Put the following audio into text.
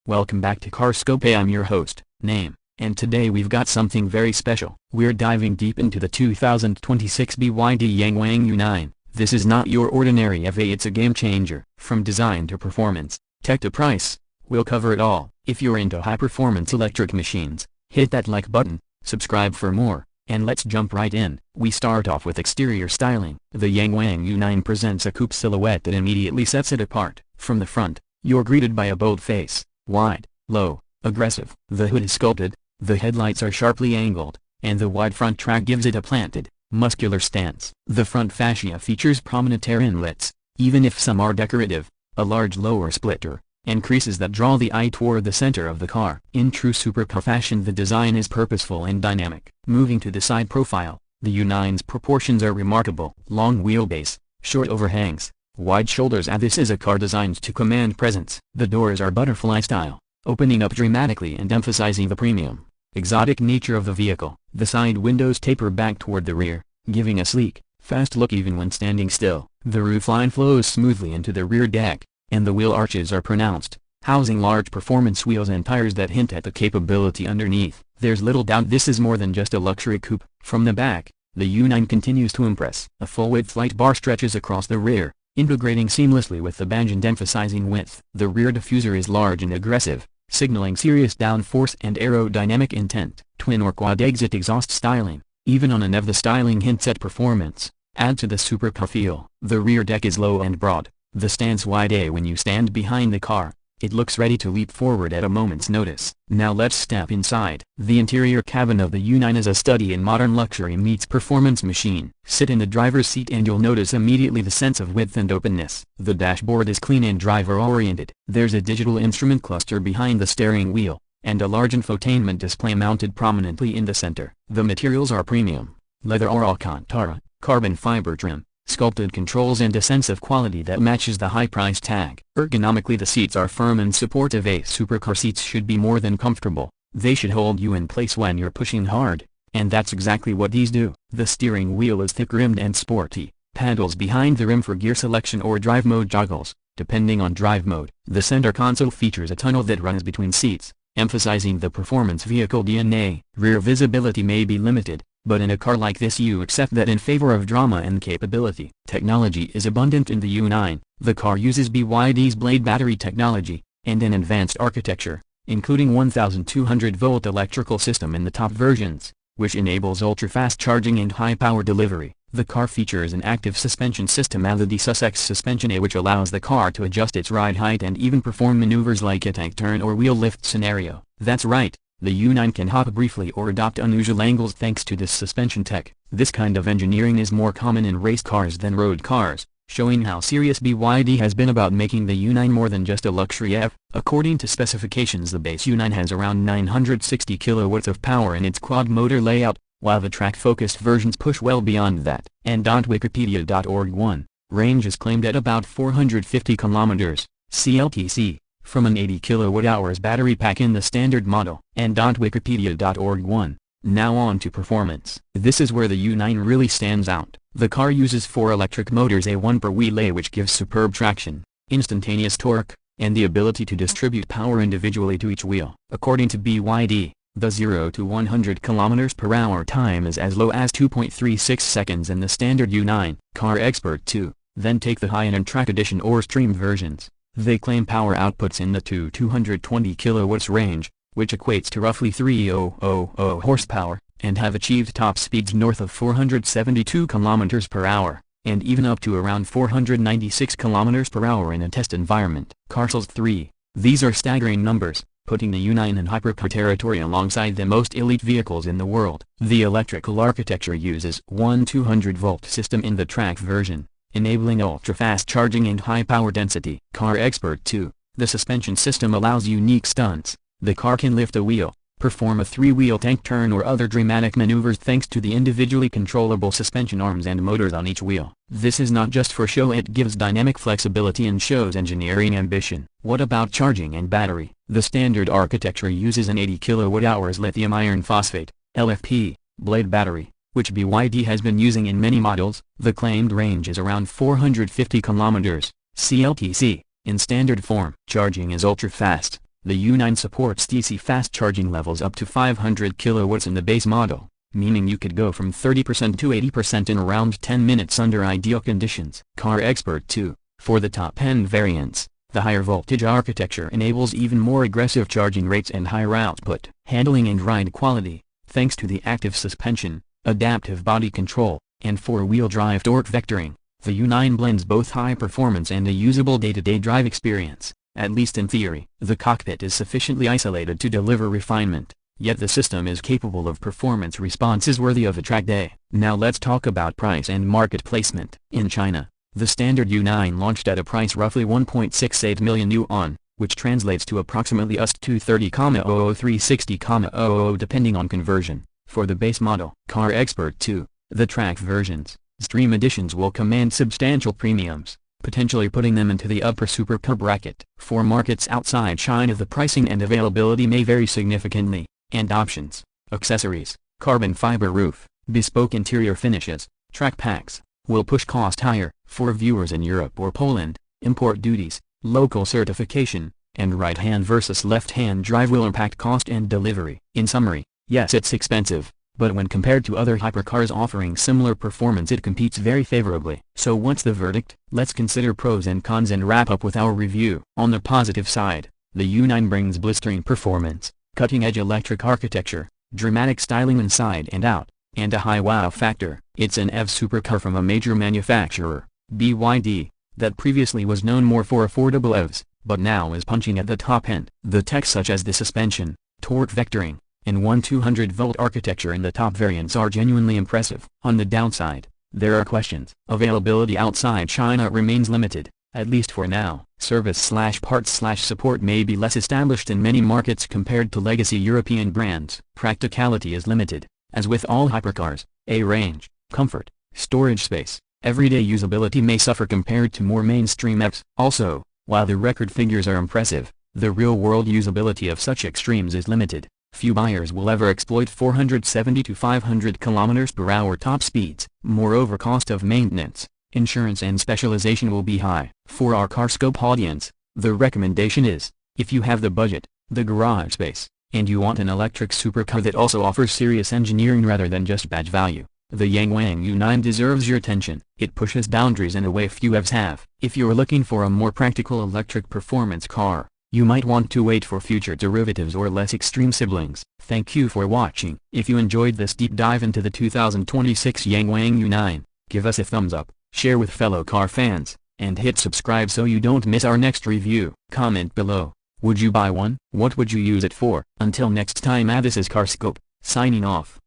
Welcome back to Carscope. I'm your host, Name, and today we've got something very special. We're diving deep into the 2026 BYD Yangwang U9. This is not your ordinary FA, it's a game changer. From design to performance, tech to price, we'll cover it all. If you're into high-performance electric machines, hit that like button, subscribe for more, and let's jump right in. We start off with exterior styling. The Yangwang U9 presents a coupe silhouette that immediately sets it apart. From the front, you're greeted by a bold face, wide, low, aggressive. The hood is sculpted, the headlights are sharply angled, and the wide front track gives it a planted, muscular stance. The front fascia features prominent air inlets, even if some are decorative, a large lower splitter, and creases that draw the eye toward the center of the car. In true supercar fashion, the design is purposeful and dynamic. Moving to the side profile, the U9's proportions are remarkable. Long wheelbase, short overhangs, wide shoulders, and this is a car designed to command presence. The doors are butterfly style, opening up dramatically and emphasizing the premium, exotic nature of the vehicle. The side windows taper back toward the rear, giving a sleek, fast look even when standing still. The roofline flows smoothly into the rear deck, and the wheel arches are pronounced, housing large performance wheels and tires that hint at the capability underneath. There's little doubt this is more than just a luxury coupe. From the back, the U9 continues to impress. A full-width light bar stretches across the rear, integrating seamlessly with the badge and emphasizing width. The rear diffuser is large and aggressive, signaling serious downforce and aerodynamic intent. Twin or quad exit exhaust styling, even on an EV the styling hints at performance, add to the supercar feel. The rear deck is low and broad, the stance wide. When you stand behind the car, it looks ready to leap forward at a moment's notice. Now let's step inside. The interior cabin of the U9 is a study in modern luxury meets performance machine. Sit in the driver's seat and you'll notice immediately the sense of width and openness. The dashboard is clean and driver-oriented. There's a digital instrument cluster behind the steering wheel, and a large infotainment display mounted prominently in the center. The materials are premium, leather or Alcantara, carbon fiber trim, sculpted controls, and a sense of quality that matches the high price tag. Ergonomically, the seats are firm and supportive. Supercar seats should be more than comfortable, they should hold you in place when you're pushing hard, and that's exactly what these do. The steering wheel is thick-rimmed and sporty, paddles behind the rim for gear selection or drive mode joggles, depending on drive mode. The center console features a tunnel that runs between seats, emphasizing the performance vehicle DNA. Rear visibility may be limited, but in a car like this you accept that in favor of drama and capability. Technology is abundant in the U9. The car uses BYD's Blade battery technology, and an advanced architecture, including 1200-volt electrical system in the top versions, which enables ultra-fast charging and high-power delivery. The car features an active suspension system and the DiSus-X suspension, which allows the car to adjust its ride height and even perform maneuvers like a tank turn or wheel lift scenario. That's right, the U9 can hop briefly or adopt unusual angles thanks to this suspension tech. This kind of engineering is more common in race cars than road cars, showing how serious BYD has been about making the U9 more than just a luxury EV. According to specifications, the base U9 has around 960 kilowatts of power in its quad motor layout, while the track-focused versions push well beyond that. And Wikipedia.org 1, range is claimed at about 450 kilometers, CLTC, from an 80 kWh battery pack in the standard model. And Wikipedia.org 1, now on to performance. This is where the U9 really stands out. The car uses 4 electric motors, a1 per wheel, which gives superb traction, instantaneous torque, and the ability to distribute power individually to each wheel. According to BYD, the 0 to 100 km/h time is as low as 2.36 seconds in the standard U9. Car Expert 2, then take the high-end track edition or stream versions. They claim power outputs in the 220 kilowatts range, which equates to roughly 3,000 horsepower, and have achieved top speeds north of 472 km/h, and even up to around 496 km/h in a test environment. Carsales 3, these are staggering numbers, putting the U9 in hypercar territory alongside the most elite vehicles in the world. The electrical architecture uses one 200-volt system in the track version, enabling ultra-fast charging and high power density. Car Expert 2, the suspension system allows unique stunts. The car can lift a wheel, perform a 3-wheel tank turn or other dramatic maneuvers thanks to the individually controllable suspension arms and motors on each wheel. This is not just for show, it gives dynamic flexibility and shows engineering ambition. What about charging and battery? The standard architecture uses an 80 kWh lithium iron phosphate, LFP, Blade battery, which BYD has been using in many models. The claimed range is around 450 km, CLTC, in standard form. Charging is ultra-fast, The U9 supports DC fast charging levels up to 500 kilowatts in the base model, meaning you could go from 30% to 80% in around 10 minutes under ideal conditions. Car Expert 2. For the top-end variants, the higher voltage architecture enables even more aggressive charging rates and higher output. Handling and ride quality. Thanks to the active suspension, adaptive body control, and four-wheel drive torque vectoring, the U9 blends both high performance and a usable day-to-day drive experience, at least in theory. The cockpit is sufficiently isolated to deliver refinement, yet the system is capable of performance responses worthy of a track day. Now let's talk about price and market placement. In China, the standard U9 launched at a price roughly 1.68 million yuan, which translates to approximately US$230,000 360,000 depending on conversion, for the base model. Car Expert 2. The track versions, Stream editions will command substantial premiums, potentially putting them into the upper supercar bracket. For markets outside China, the pricing and availability may vary significantly, and options, accessories, carbon fiber roof, bespoke interior finishes, track packs, will push cost higher. For viewers in Europe or Poland, import duties, local certification, and right-hand versus left-hand drive will impact cost and delivery. In summary, yes, it's expensive, but when compared to other hypercars offering similar performance, it competes very favorably. So what's the verdict? Let's consider pros and cons and wrap up with our review. On the positive side, the U9 brings blistering performance, cutting-edge electric architecture, dramatic styling inside and out, and a high wow factor. It's an EV supercar from a major manufacturer, BYD, that previously was known more for affordable EVs, but now is punching at the top end. The tech such as the suspension, torque vectoring, and 200-volt architecture in the top variants are genuinely impressive. On the downside, there are questions. Availability outside China remains limited, at least for now. Service/parts/support may be less established in many markets compared to legacy European brands. Practicality is limited, as with all hypercars. Range, comfort, storage space, everyday usability may suffer compared to more mainstream EVs. Also, while the record figures are impressive, the real-world usability of such extremes is limited. Few buyers will ever exploit 470 to 500 km/h top speeds. Moreover, cost of maintenance, insurance and specialization will be high. For our CarScope audience, the recommendation is, if you have the budget, the garage space, and you want an electric supercar that also offers serious engineering rather than just badge value, the Yangwang U9 deserves your attention. It pushes boundaries in a way few EVs have. If you're looking for a more practical electric performance car, you might want to wait for future derivatives or less extreme siblings. Thank you for watching. If you enjoyed this deep dive into the 2026 Yangwang U9, give us a thumbs up, share with fellow car fans, and hit subscribe so you don't miss our next review. Comment below, would you buy one? What would you use it for? Until next time, this is CarScope, signing off.